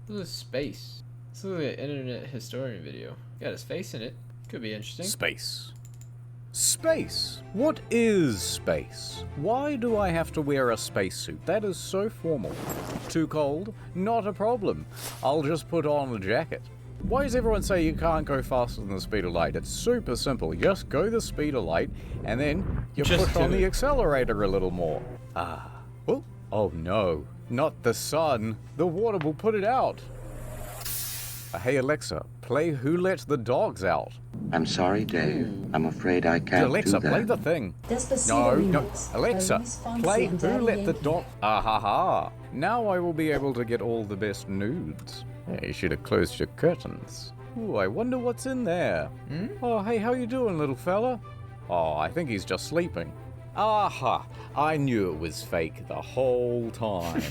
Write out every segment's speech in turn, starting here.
This is space. This is like an internet historian video. Got his face in it. Could be interesting. Space. Space. What is space? Why do I have to wear a spacesuit? That is so formal. Too cold? Not a problem. I'll just put on a jacket. Why does everyone say you can't go faster than the speed of light? It's super simple. You just go the speed of light, and then you push on the accelerator a little more. Oh no. Not the sun. The water will put it out. Hey Alexa, play Who Let the Dogs Out. I'm sorry, Dave. I'm afraid I can't Alexa, do that. play the thing. No. Alexa, play Who Let the Dog... Ahaha. Now I will be able to get all the best nudes. You should have closed your curtains. Ooh, I wonder what's in there. Oh, hey, how you doing, little fella? Oh, I think he's just sleeping. Aha! I knew it was fake the whole time.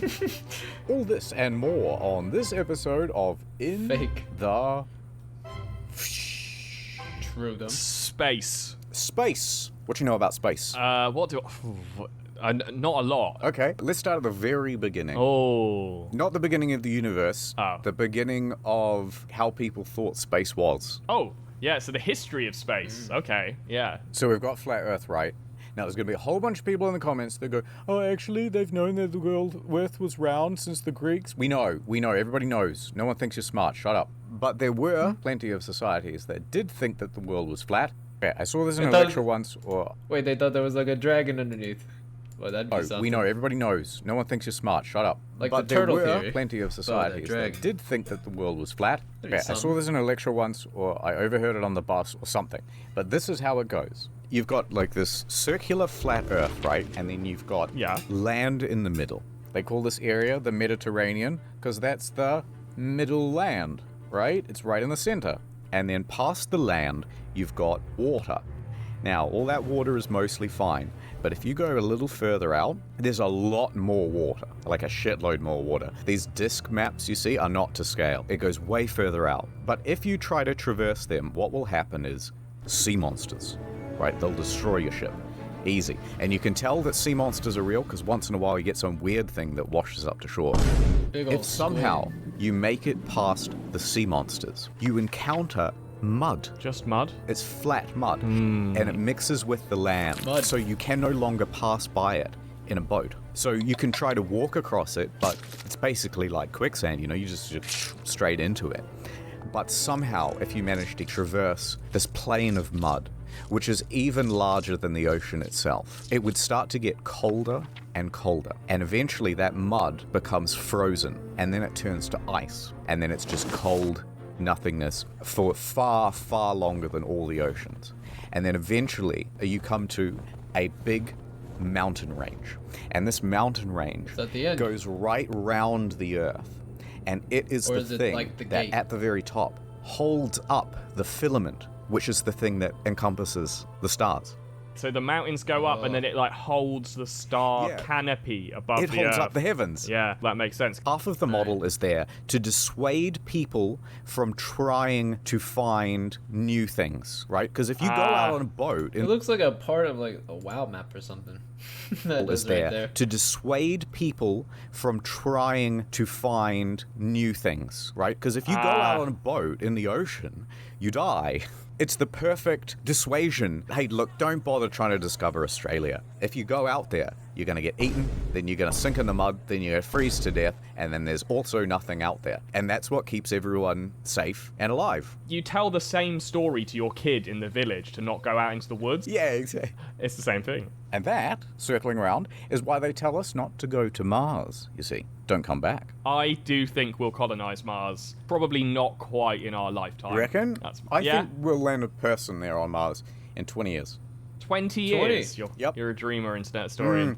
All this and more on this episode of Fake. the... True them. Space. Space. What do you know about space? Not a lot. Okay, let's start at the very beginning. Oh. Not the beginning of the universe. Oh. The beginning of how people thought space was. Oh, yeah, so the history of space. Okay, yeah. So we've got flat Earth, right? Now there's going to be a whole bunch of people in the comments that go, oh, actually, they've known that the Earth was round since the Greeks. We know, everybody knows. No one thinks you're smart, shut up. But there were plenty of societies that did think that the world was flat. Yeah, I saw this in a lecture once, or... Wait, they thought there was like a dragon underneath. Well, that'd be something. We know, everybody knows. No one thinks you're smart, shut up. Like but the turtle there were theory. plenty of societies that did think that the world was flat. That'd be Yeah, I saw something. this in a lecture once, or I overheard it on the bus, or something. But this is how it goes. You've got like this circular flat Earth, right? And then you've got land in the middle. They call this area the Mediterranean, because that's the middle land, right? It's right in the center. And then past the land, you've got water. Now, all that water is mostly fine, but if you go a little further out, there's a lot more water, like a shitload more water. These disc maps you see are not to scale. It goes way further out. But if you try to traverse them, what will happen is sea monsters, right? They'll destroy your ship. Easy. And you can tell that sea monsters are real because once in a while you get some weird thing that washes up to shore. Big old If somehow you make it past the sea monsters, you encounter mud. Just mud? It's flat mud, and it mixes with the land, so you can no longer pass by it in a boat. So you can try to walk across it, but it's basically like quicksand, you know, you just straight into it. But somehow, if you manage to traverse this plain of mud, which is even larger than the ocean itself, it would start to get colder and colder. And eventually that mud becomes frozen, and then it turns to ice, and then it's just cold nothingness for far, far longer than all the oceans. And then eventually you come to a big mountain range. And this mountain range goes right round the Earth. And it is the thing that at the very top holds up the filament, which is the thing that encompasses the stars. So the mountains go up and then it like holds the star canopy above the Earth. It holds up the heavens. Yeah, that makes sense. Half of the model is there to dissuade people from trying to find new things, right? Because if you go out on a boat... It looks like a part of like a WoW map or something. That is there to dissuade people from trying to find new things, right? Because if you go out on a boat in the ocean, you die. It's the perfect dissuasion. Hey, look, don't bother trying to discover Australia. If you go out there, you're going to get eaten, then you're going to sink in the mud, then you're going to freeze to death, and then there's also nothing out there. And that's what keeps everyone safe and alive. You tell the same story to your kid in the village to not go out into the woods. Yeah, exactly. It's the same thing. And that, circling around, is why they tell us not to go to Mars, you see. Don't come back. I do think we'll colonize Mars. Probably not quite in our lifetime. You reckon? I think we'll land a person there on Mars in 20 years. 20 years? You're a dreamer, internet historian.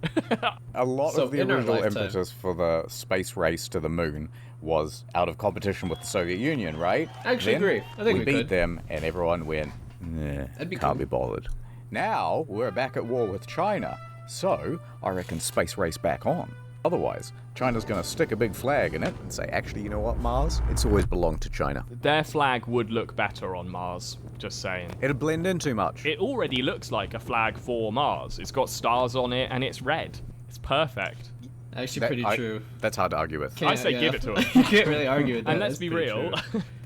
A lot of the original impetus for the space race to the moon was out of competition with the Soviet Union, right? I actually agree. I think we beat them, and everyone went, nah, can't be bothered. Now, we're back at war with China, so I reckon space race back on. Otherwise, China's going to stick a big flag in it and say, actually, you know what, Mars? It's always belonged to China. Their flag would look better on Mars, just saying. It'd blend in too much. It already looks like a flag for Mars. It's got stars on it and it's red. It's perfect. Actually, pretty true. That's hard to argue with. I say give it to them. You can't really argue with that. And let's be real,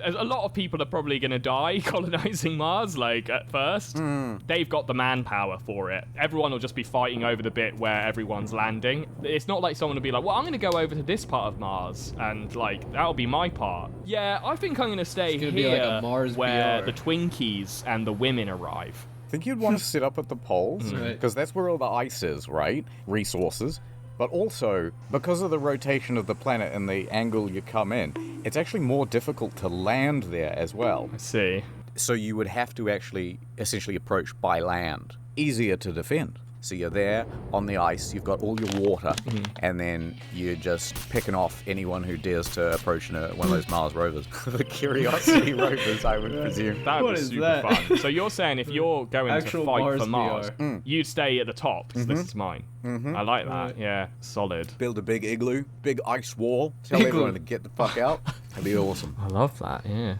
a lot of people are probably going to die colonizing Mars, like, at first. They've got the manpower for it. Everyone will just be fighting over the bit where everyone's landing. It's not like someone will be like, well, I'm going to go over to this part of Mars, and, like, that'll be my part. Yeah, I think I'm going to stay here be like a Mars where BR. the Twinkies and the women arrive. I think you'd want to sit up at the poles, because that's where all the ice is, right? Resources. But also, because of the rotation of the planet and the angle you come in, it's actually more difficult to land there as well. I see. So you would have to actually essentially approach by land. Easier to defend. So you're there on the ice, you've got all your water, and then you're just picking off anyone who dares to approach one of those Mars rovers. The Curiosity rovers, I would presume. That would be super fun. So you're saying if you're going to fight for Mars, VR. you'd stay at the top, because this is mine. I like that. Yeah, solid. Build a big igloo, big ice wall, tell everyone to get the fuck out. That'd be awesome. I love that, yeah.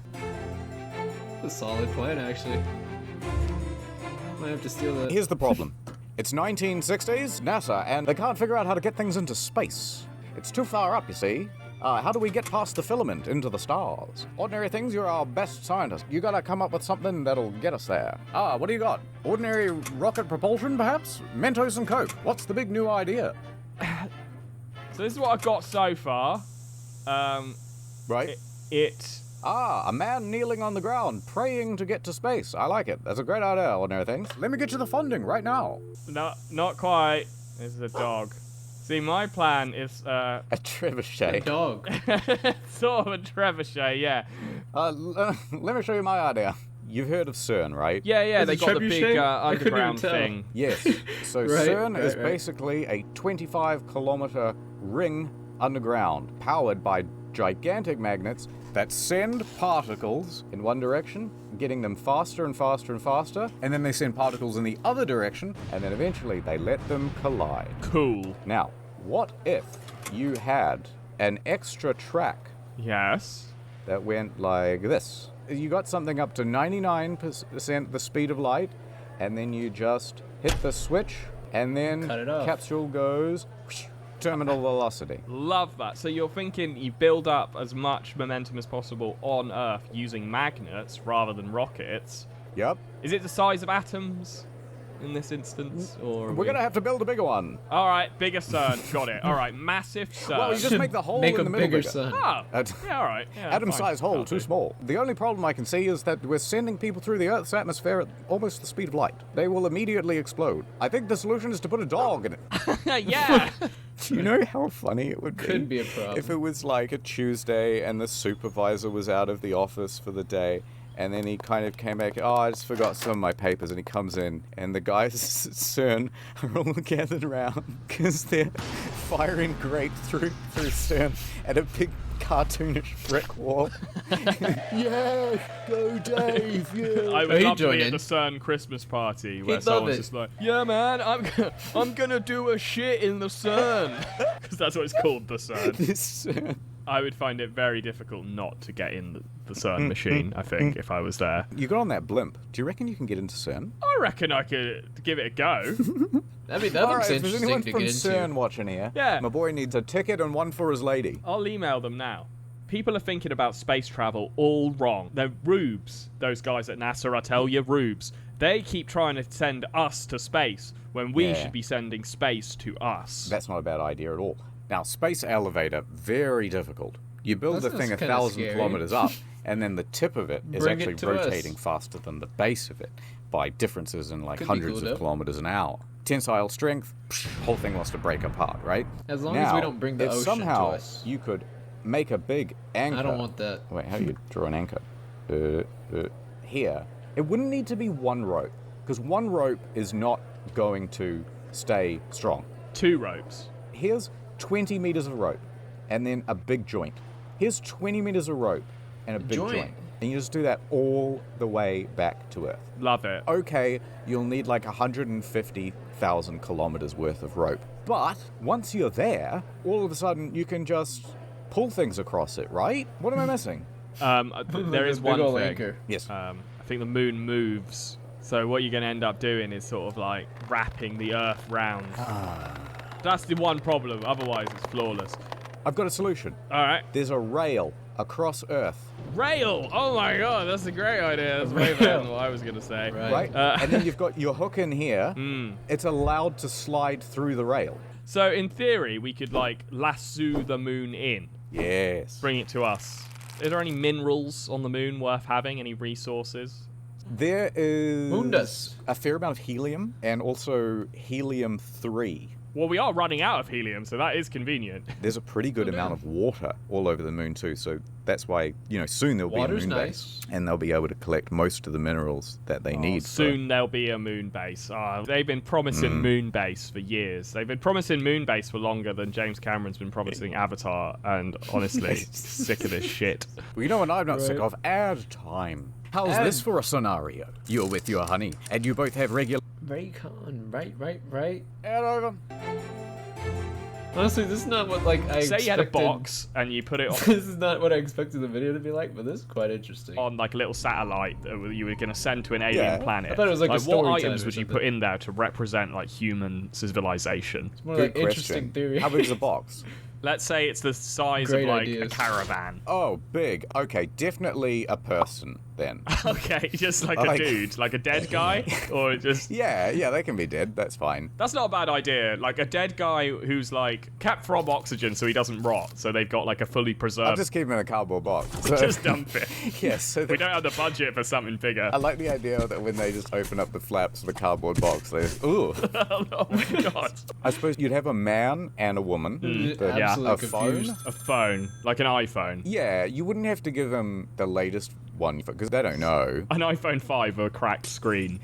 It's a solid plan, actually. Might have to steal that. Here's the problem. It's 1960s, NASA, and they can't figure out how to get things into space. It's too far up, you see. How do we get past the filament into the stars? Ordinary things, you're our best scientist. You gotta come up with something that'll get us there. What do you got? Ordinary rocket propulsion, perhaps? Mentos and Coke. What's the big new idea? So this is what I've got so far. Right? A man kneeling on the ground, praying to get to space. I like it. That's a great idea, Ordinary Things. Let me get you the funding right now. No, not quite. This is a dog. See, my plan is, A trebuchet. A dog. sort of a trebuchet, yeah. Let me show you my idea. You've heard of CERN, right? Yeah, they it got the big trebuchet? underground I couldn't thing. Yes. So Right, CERN is right. basically a 25-kilometer ring underground, powered by gigantic magnets that send particles in one direction, getting them faster and faster and faster, and then they send particles in the other direction, and then eventually they let them collide. Cool. Now, what if you had an extra track Yes. that went like this? You got something up to 99% the speed of light, and then you just hit the switch, and then Cut it off. capsule goes terminal velocity. Love that. So you're thinking you build up as much momentum as possible on Earth using magnets rather than rockets. Yep. Is it the size of atoms in this instance? Or We're gonna have to build a bigger one. All right, bigger CERN. Got it. All right, massive CERN. Well, you just make the hole Make in a the middle bigger sun. Oh, Uh, yeah, all right. Yeah, Atom-sized fine. hole, That'll too do. small. The only problem I can see is that we're sending people through the Earth's atmosphere at almost the speed of light. They will immediately explode. I think the solution is to put a dog in it. Yeah. Do you know how funny it would be? Could be a problem. If it was like a Tuesday and the supervisor was out of the office for the day, and then he kind of came back, I just forgot some of my papers, and he comes in, and the guys at CERN are all gathered around because they're firing grapes through CERN at a big cartoonish brick wall. Yeah, go Dave, yeah. I Oh, would he'd love to join be at in. the CERN Christmas party where He'd love someone's it. just like, yeah, man, I'm gonna do a shit in the CERN. Because that's what it's called, the CERN. This CERN. I would find it very difficult not to get in the CERN machine, I think, if I was there. You got on that blimp. Do you reckon you can get into CERN? I reckon I could give it a go. That All looks right, if there's interesting anyone to from get CERN into. watching here, Yeah. my boy needs a ticket and one for his lady. I'll email them now. People are thinking about space travel all wrong. They're rubes, those guys at NASA, I tell you, rubes. They keep trying to send us to space when we Yeah. should be sending space to us. That's not a bad idea at all. Now, space elevator, very difficult. You build the That thing sounds 1,000 kinda scary. kilometers up, and then the tip of it is Bring it actually to us. rotating faster than the base of it by differences in like Could be hundreds cool, of though. kilometers an hour. Tensile strength, whole thing wants to break apart, right? As long now, as we don't bring the if ocean somehow to us. you could make a big anchor. I don't want that. Wait, how do you draw an anchor? Here. It wouldn't need to be one rope, because one rope is not going to stay strong. 2 ropes. Here's 20 meters of rope, and then a big joint. Here's 20 meters of rope and a big joint. joint. And you just do that all the way back to Earth. Love it. Okay, you'll need like 150,000 kilometers worth of rope. But once you're there, all of a sudden you can just pull things across it, right? What am I missing? There is Big one ol' thing. anchor. Yes. I think the moon moves. So what you're going to end up doing is sort of like wrapping the Earth round. That's the one problem. Otherwise, it's flawless. I've got a solution. All right. There's a rail across Earth. Rail! Oh my god, that's a great idea. That's way better than what I was going to say. Right? And then you've got your hook in here. It's allowed to slide through the rail. So, in theory, we could, like, lasso the moon in. Yes. Bring it to us. Is there any minerals on the moon worth having? Any resources? There is Moon dust. a fair amount of helium and also helium-3. Well, we are running out of helium, so that is convenient. There's a pretty good amount of water all over the moon too, so that's why, soon there'll Water's be a moon nice. base, and they'll be able to collect most of the minerals that they need. Soon there'll be a moon base. They've been promising moon base for years. They've been promising moon base for longer than James Cameron's been promising Avatar, and honestly, sick of this shit. Well, you know what I'm not sick of? Ad time. How's this for a scenario? You're with your honey, and you both have regular... Raycon, right. Ad over. Honestly, this is not what I Say expected. you had a box and you put it on, This is not what I expected the video to be like, but this is quite interesting. on like a little satellite that you were going to send to an alien planet. I thought it was like a what story items time or would you something. put in there to represent like human civilization? It's more Good like interesting question. theory. How big is the box? Let's say it's the size Great of like ideas. a caravan. Oh, big. Okay, definitely a person then. Okay, just like a Like- dude, like a dead guy, or just. Yeah, they can be dead. That's fine. That's not a bad idea. Like a dead guy who's like kept from oxygen so he doesn't rot. So they've got like a fully I'll preserved. just keep him in a cardboard box. So, Just dump it. yes. So We don't have the budget for something bigger. I like the idea that when they just open up the flaps of the cardboard box, they ooh. Oh my god. I suppose you'd have a man and a woman. Absolutely a confused. phone. A phone, like an iPhone. Yeah, you wouldn't have to give them the latest one because they don't know. An iPhone 5 with a cracked screen.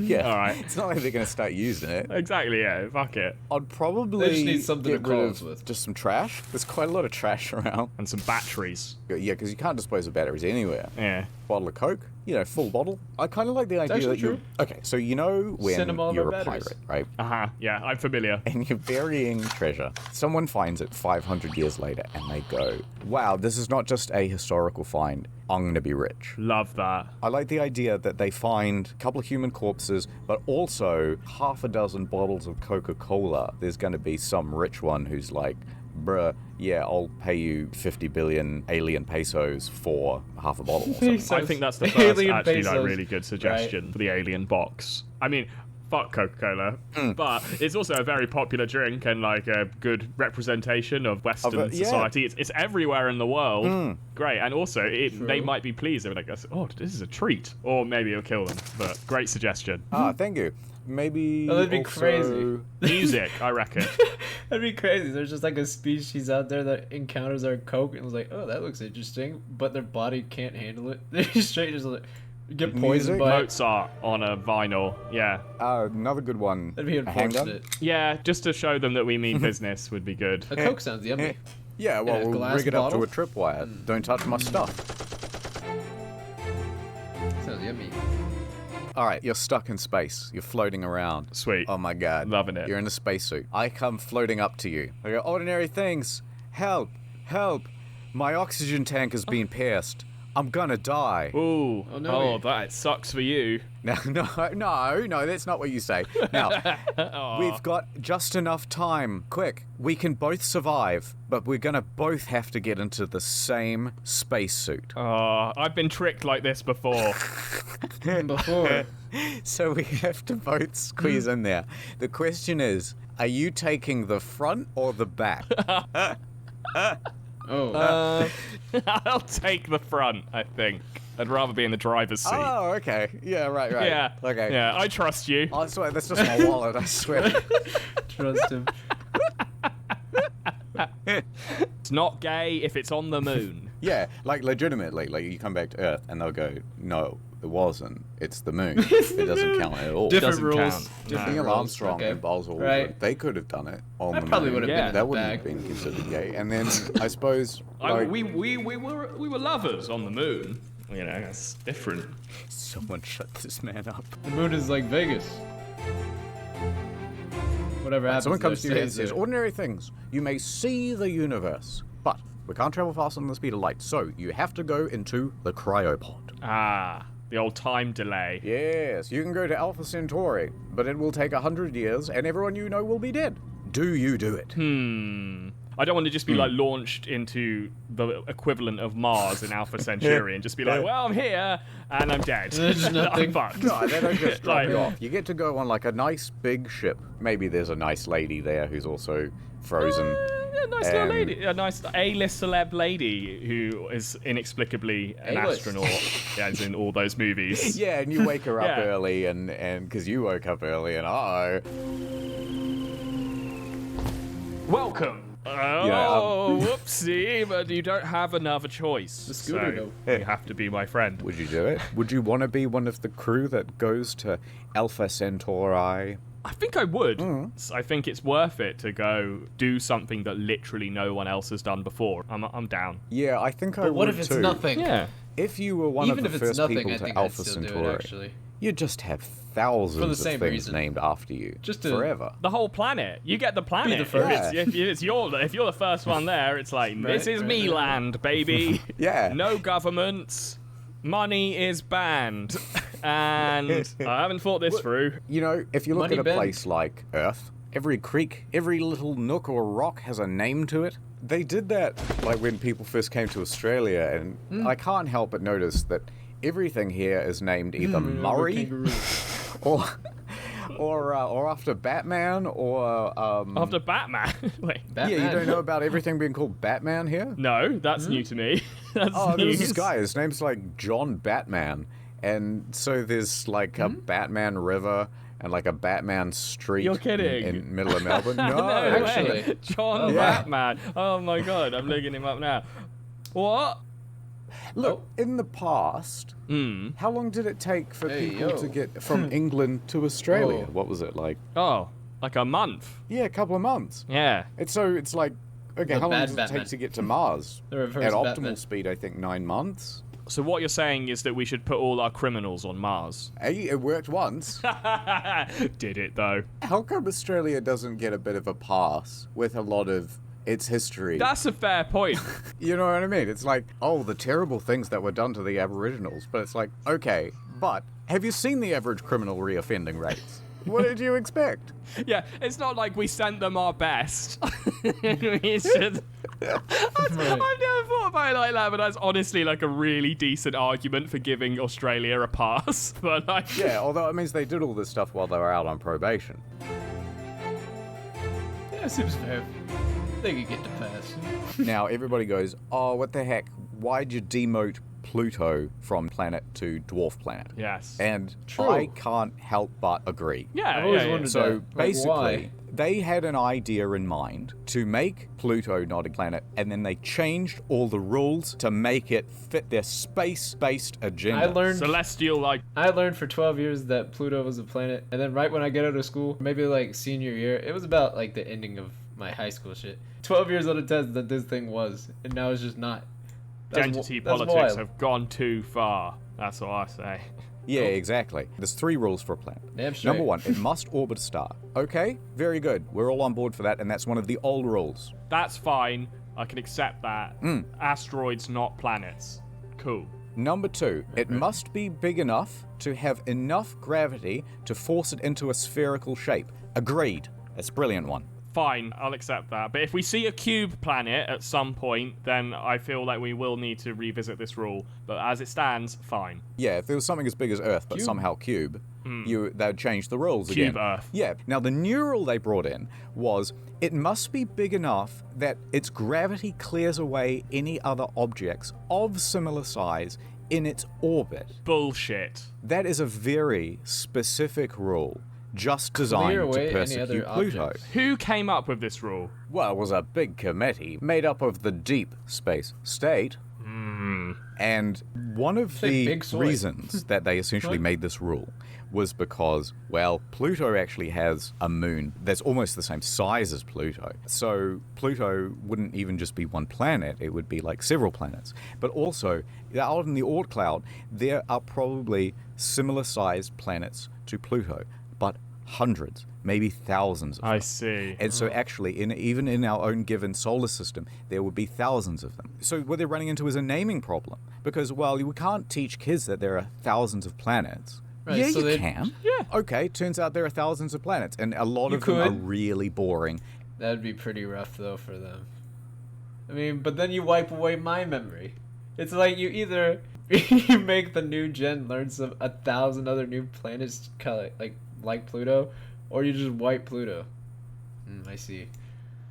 Yeah, All right. It's not like they're going to start using it. Exactly, yeah. Fuck it. I'd probably They just need something get to rid close of with. just some trash. There's quite a lot of trash around. And some batteries. Yeah, because you can't dispose of batteries anywhere. Yeah. Bottle of Coke, full bottle. I kind of like the idea actually that you. true. Okay, so when Send 'em all of you're our a batteries. pirate, right? Uh-huh. Yeah, I'm familiar. And you're burying treasure. Someone finds it 500 years later, and they go, "Wow, this is not just a historical find. I'm gonna be rich." Love that. I like the idea that they find a couple of human corpses, but also half a dozen bottles of Coca-Cola. There's going to be some rich one who's like, bruh, yeah, I'll pay you 50 billion alien pesos for half a bottle or something. Pesos. I think that's the first Alien actually like pesos. really good suggestion for the alien box. I mean, fuck Coca-Cola, but it's also a very popular drink and like a good representation of Western yeah. society. It's everywhere in the world. Great, and also they might be pleased. They're like, "Oh, this is a treat," or maybe it'll kill them. But great suggestion. Thank you. Maybe Oh, that'd be also- crazy. Music, I reckon. That'd be crazy. There's just like a species out there that encounters our Coke and was like, oh, that looks interesting, but their body can't handle it. They straight just like get poisoned Music? by it. Mozart on a vinyl. Yeah, Another good one. That'd be a handgun? unfortunate. yeah. Just to show them that we mean business would be good. A Coke sounds yummy. Yeah, well, In a we'll glass rig it up to bottle? a tripwire. Don't touch my stuff. Sounds yummy. All right, you're stuck in space. You're floating around. Sweet. Oh my god. Loving it. You're in a spacesuit. I come floating up to you. I go, ordinary things. Help. Help. My oxygen tank has been pierced. I'm gonna die. Ooh. Oh, no. That sucks for you. No, that's not what you say. Now, we've got just enough time. Quick, we can both survive, but we're gonna both have to get into the same spacesuit. I've been tricked like this before. Before. So we have to both squeeze in there. The question is, are you taking the front or the back? Oh. I'll take the front, I think. I'd rather be in the driver's seat. Oh, okay. Yeah, right. Yeah. Okay. Yeah, I trust you. I swear, that's just my wallet, I swear. Trust him. It's not gay if it's on the moon. Yeah, like legitimately, like you come back to Earth and they'll go, no, it wasn't. It's the moon. It doesn't count at all. Different Doesn't rules. count. Different Neil rules. Armstrong Okay. and Buzz Aldrin, Right. they could have done it on That the probably moon. would have Yeah. been That in wouldn't the have bag. been considered gay. And then I suppose, like, we were lovers on the moon. You know, that's different. someone shut this man up. The moon is like Vegas. Whatever happens. Someone comes to there you and stays says, there. ordinary things. You may see the universe, but we can't travel faster than the speed of light, so you have to go into the cryopod. Ah, the old time delay. Yes, you can go to Alpha Centauri, but it will take 100 years and everyone you know will be dead. Do you do it? I don't want to just be like launched into the equivalent of Mars in Alpha Centauri and just be like, well, I'm here and I'm dead. There's nothing. No, they don't just drop you off. You get to go on like a nice big ship. Maybe there's a nice lady there who's also frozen. A nice little lady, a nice A-list celeb lady who is inexplicably an A-list. astronaut, as in all those movies. Yeah, and you wake her up Yeah. early, and because you woke up early, and Welcome. Whoopsie, but you don't have another choice. The scooter, so though. you have to be my friend. would you do it? Would you want to be one of the crew that goes to Alpha Centauri? I think I would. I think it's worth it to go do something that literally no one else has done before. I'm down. Yeah, I think I But would what if it's too. nothing? Yeah. If you were one Even of the if it's first nothing, people I to think I'd Alpha still do Centauri, it, actually. you'd just have thousands For the of same things reason. named after you Just to- forever. The whole planet. You get the planet. the first. If you're the first one there, it's like, this is right, me right. land, baby. Yeah. No governments. Money is banned. And I haven't thought this through. You know, if you look Money at a bend. place like Earth, every creek, every little nook or rock has a name to it. They did that like when people first came to Australia, and I can't help but notice that everything here is named either Murray Kangaroo. or or after Batman or After Batman. Wait. Batman. yeah, you don't know about everything being called Batman here? No, that's new to me. That's Oh, there's news. this guy. His name's like John Batman, and so there's like a Batman River and like a Batman street. You're kidding. In middle of Melbourne. No, No way. actually. John Yeah. Batman. Oh my god, I'm looking him up now. What? Look, in the past, how long did it take for Hey, people yo. to get from England to Australia? Oh. What was it like? Oh, like a month. Yeah, a couple of months. Yeah. It's like, okay, The how long bad does it Batman. take to get to Mars? The reverse At optimal Batman. speed, I think 9 months. So what you're saying is that we should put all our criminals on Mars. Hey, it worked once. Did it though? How come Australia doesn't get a bit of a pass with a lot of its history? That's a fair point. You know what I mean? It's like, oh, the terrible things that were done to the Aboriginals. But it's like, okay, but have you seen the average criminal reoffending rates? What did you expect? Yeah, it's not like we sent them our best. We should... I've never thought about it like that, but that's honestly like a really decent argument for giving Australia a pass. But like, Yeah, although it means they did all this stuff while they were out on probation. Yeah, seems fair. They could get to pass. Now, everybody goes, oh, what the heck? Why'd you demote Pluto from planet to dwarf planet? yes. And True. I can't help but agree. Yeah, I've always yeah. wondered So that. Like, basically, why? they had an idea in mind to make Pluto not a planet, and then they changed all the rules to make it fit their space-based agenda. I learned Celestial, like, I learned for 12 years that Pluto was a planet, and then right when I get out of school, maybe like senior year, it was about like the ending of my high school shit. 12 years on a test that this thing was, and now it's just not. identity That's politics wild. have gone too far. That's what I say. Yeah, exactly. There's 3 rules for a planet. Damn straight. Number 1, it must orbit a star. Okay, very good. We're all on board for that, and that's one of the old rules. That's fine. I can accept that. Asteroids, not planets. Cool. Number 2, it must be big enough to have enough gravity to force it into a spherical shape. Agreed. That's a brilliant one. Fine, I'll accept that. But if we see a cube planet at some point, then I feel like we will need to revisit this rule. But as it stands, fine. Yeah, if there was something as big as Earth, but somehow cube, they'd change the rules Cube again. Earth. Yeah. Now, the new rule they brought in was it must be big enough that its gravity clears away any other objects of similar size in its orbit. Bullshit. That is a very specific rule, just designed away to any persecute other Pluto. objects. Who came up with this rule? Well, it was a big committee made up of the deep space state. And one of Like the Big Soy. reasons that they essentially made this rule was because, well, Pluto actually has a moon that's almost the same size as Pluto. So Pluto wouldn't even just be one planet, it would be like several planets. But also, out in the Oort cloud, there are probably similar sized planets to Pluto, but hundreds, maybe thousands of them. I see. And so actually, even in our own given solar system, there would be thousands of them. So what they're running into is a naming problem. Because, well, we can't teach kids that there are thousands of planets. Right, Yeah, so you they- can. Yeah. Okay, turns out there are thousands of planets. And a lot You of them are could. really boring That'd be pretty rough though for them. I mean, but then you wipe away my memory. It's like you either you make the new gen learn 1,000 other new planets like Pluto, or you just wipe Pluto. I see.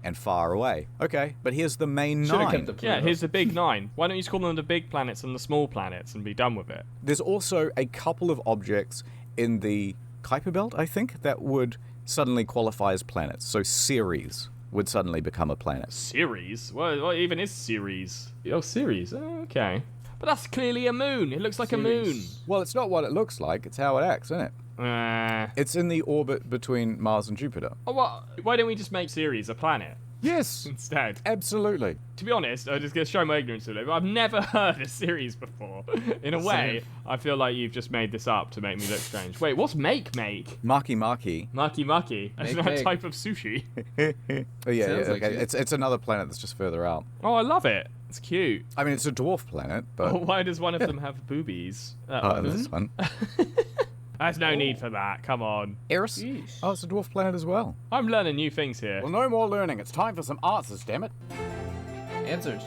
And far away. Okay, but here's the main Should've 9. kept the Pluto. Yeah, here's the big 9. Why don't you just call them the big planets and the small planets and be done with it? There's also a couple of objects in the Kuiper Belt, I think, that would suddenly qualify as planets. So Ceres would suddenly become a planet. Ceres? What even is Ceres? Oh, Ceres. Oh, okay. But that's clearly a moon. It looks like a moon. Well, it's not what it looks like, it's how it acts, isn't it? It's in the orbit between Mars and Jupiter. Oh, what? Why don't we just make Ceres a planet Yes, instead? absolutely. To be honest, I'm just going to show my ignorance a little bit. I've never heard of Ceres before. In a way, I feel like you've just made this up to make me look strange. Wait, what's make? Maki Maki. Maki. That's not a type of sushi. Oh, yeah, Sounds like okay. it. It's another planet that's just further out. Oh, I love it. It's cute. I mean, it's a dwarf planet, but... Oh, why does one of them have boobies? this one. There's no need for that. Come on. Eris? Jeez. Oh, it's a dwarf planet as well. I'm learning new things here. Well, no more learning. It's time for some answers, damn it. Answers.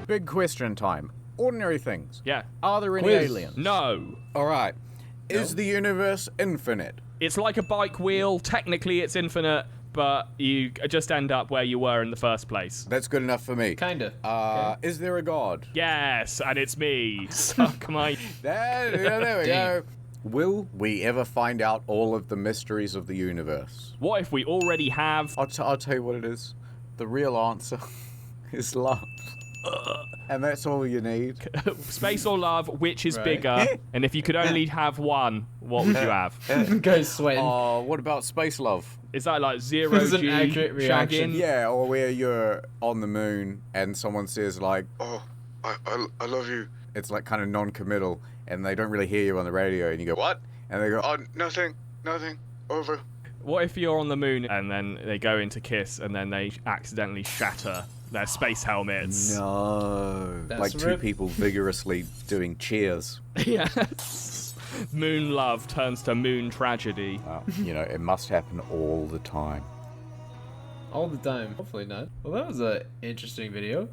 Big question time. Ordinary things. Yeah. Are there any Quiz. aliens? No. All right. Is the universe infinite? It's like a bike wheel. Technically, it's infinite, but you just end up where you were in the first place. That's good enough for me. Kinda. Is there a god? Yes, and it's me. Suck my... There we go. Will we ever find out all of the mysteries of the universe? What if we already have... I'll tell you what it is. The real answer is love. And that's all you need. Space or love, which is Right. bigger? And if you could only have one, what would you have? Guy's sweating. Oh, what about space love? Is that like zero This is an G accurate reaction. shagging? Yeah, or where you're on the moon and someone says like, Oh, I love you. it's like kind of non-committal and they don't really hear you on the radio and you go, what? And they go, Oh, nothing. Over. What if you're on the moon and then they go into kiss and then they accidentally shatter their space helmets? no. That's Like two rip. people vigorously doing cheers. Yes. Moon love turns to moon tragedy. You know, it must happen all the time. All the time. Hopefully not. Well, that was a interesting video.